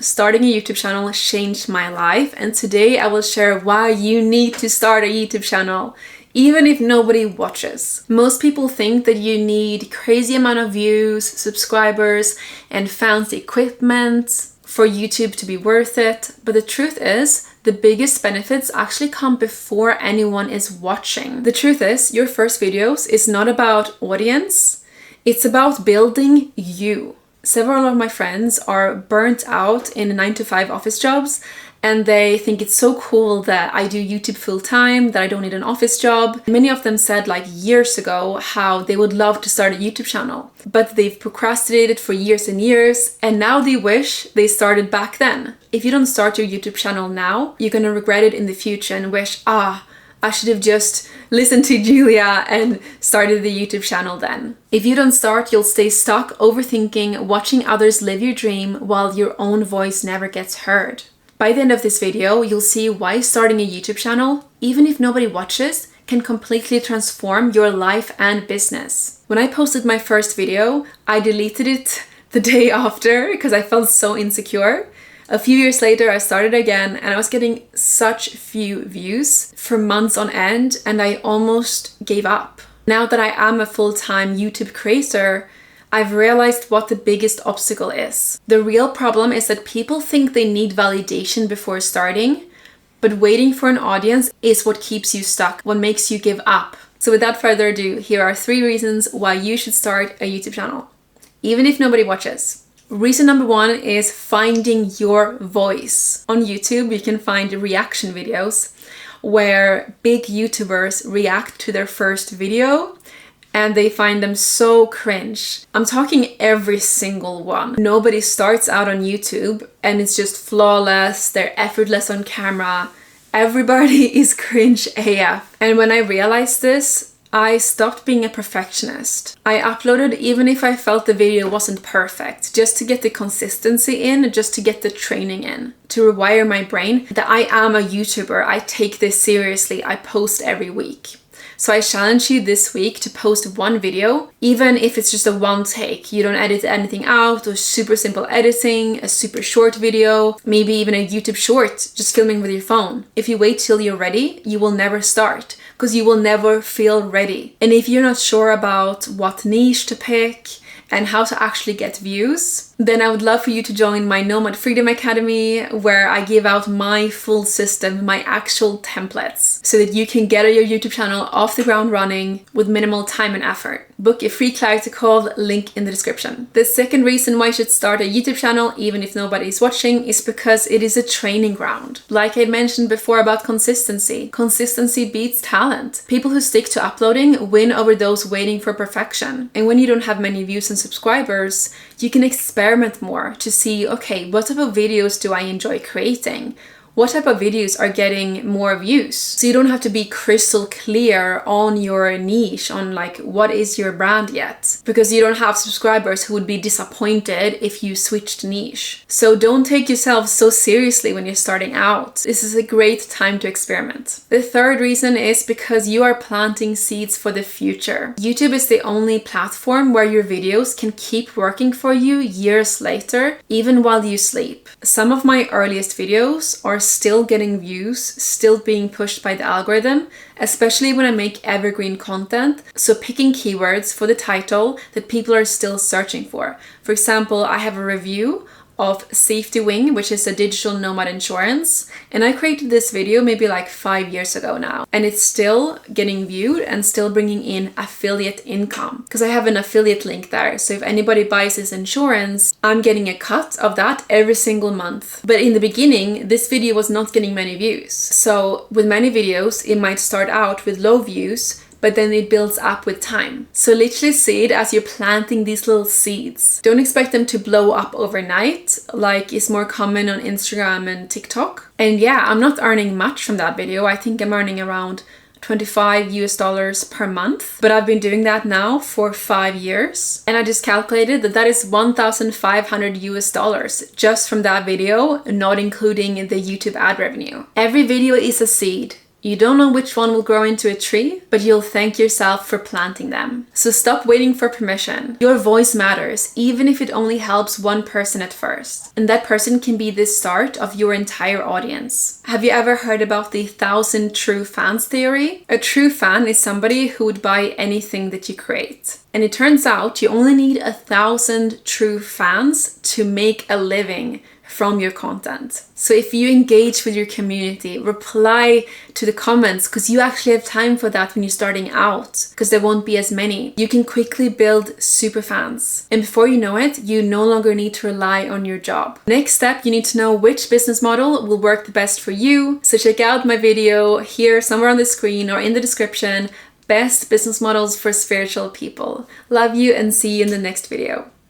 starting a YouTube channel changed my life, and today I will share why you need to start a YouTube channel even if nobody watches. Most people think that you need crazy amount of views, subscribers, and fancy equipment for YouTube to be worth it, but the truth is, the biggest benefits actually come before anyone is watching. The truth is, your first videos is not about audience, it's about building you. Several of my friends are burnt out in 9-to-5 office jobs, and they think it's so cool that I do YouTube full time, that I don't need an office job. Many of them said like years ago how they would love to start a YouTube channel, but they've procrastinated for years and years, and now they wish they started back then. If you don't start your YouTube channel now, you're gonna regret it in the future and wish, I should have just listened to Julia and started the YouTube channel then. If you don't start, you'll stay stuck overthinking, watching others live your dream while your own voice never gets heard. By the end of this video, you'll see why starting a YouTube channel, even if nobody watches, can completely transform your life and business. When I posted my first video, I deleted it the day after because I felt so insecure. A few years later, I started again and I was getting such few views for months on end, and I almost gave up. Now that I am a full-time YouTube creator, I've realized what the biggest obstacle is. The real problem is that people think they need validation before starting, but waiting for an audience is what keeps you stuck, what makes you give up. So without further ado, here are 3 reasons why you should start a YouTube channel, even if nobody watches. Reason number 1 is finding your voice. On YouTube, you can find reaction videos where big YouTubers react to their first video and they find them so cringe. I'm talking every single one. Nobody starts out on YouTube and it's just flawless, they're effortless on camera. Everybody is cringe AF. And when I realized this, I stopped being a perfectionist. I uploaded even if I felt the video wasn't perfect, just to get the consistency in, just to get the training in, to rewire my brain that I am a YouTuber, I take this seriously, I post every week. So I challenge you this week to post 1 video, even if it's just a 1 take. You don't edit anything out, or super simple editing, a super short video, maybe even a YouTube short, just filming with your phone. If you wait till you're ready, you will never start, because you will never feel ready. And if you're not sure about what niche to pick and how to actually get views, then I would love for you to join my Nomad Freedom Academy, where I give out my full system, my actual templates, so that you can get your YouTube channel off the ground running with minimal time and effort. Book a free clarity call, link in the description. The second reason why you should start a YouTube channel, even if nobody is watching, is because it is a training ground. Like I mentioned before about consistency. Consistency beats talent. People who stick to uploading win over those waiting for perfection. And when you don't have many views and subscribers, you can experiment more to see, okay, what type of videos do I enjoy creating? What type of videos are getting more views? So you don't have to be crystal clear on your niche, on like what is your brand yet, because you don't have subscribers who would be disappointed if you switched niche. So don't take yourself so seriously when you're starting out. This is a great time to experiment. The third reason is because you are planting seeds for the future. YouTube is the only platform where your videos can keep working for you years later, even while you sleep. Some of my earliest videos are still getting views, still being pushed by the algorithm, especially when I make evergreen content. So picking keywords for the title that people are still searching for. For example, I have a review of Safety Wing, which is a digital nomad insurance. And I created this video maybe like 5 years ago now. And it's still getting viewed and still bringing in affiliate income, because I have an affiliate link there. So if anybody buys this insurance, I'm getting a cut of that every single month. But in the beginning, this video was not getting many views. So with many videos, it might start out with low views, but then it builds up with time. So literally see it as you're planting these little seeds. Don't expect them to blow up overnight, like is more common on Instagram and TikTok. And yeah, I'm not earning much from that video. I think I'm earning around $25 per month, but I've been doing that now for 5 years. And I just calculated that that is $1,500 just from that video, not including the YouTube ad revenue. Every video is a seed. You don't know which one will grow into a tree, but you'll thank yourself for planting them. So stop waiting for permission. Your voice matters, even if it only helps one person at first. And that person can be the start of your entire audience. Have you ever heard about the 1,000 true fans theory? A true fan is somebody who would buy anything that you create. And it turns out you only need 1,000 true fans to make a living from your content. So if you engage with your community, reply to the comments, because you actually have time for that when you're starting out, because there won't be as many. You can quickly build super fans. And before you know it, you no longer need to rely on your job. Next step, you need to know which business model will work the best for you. So check out my video here somewhere on the screen or in the description, Best Business Models for Spiritual People. Love you and see you in the next video.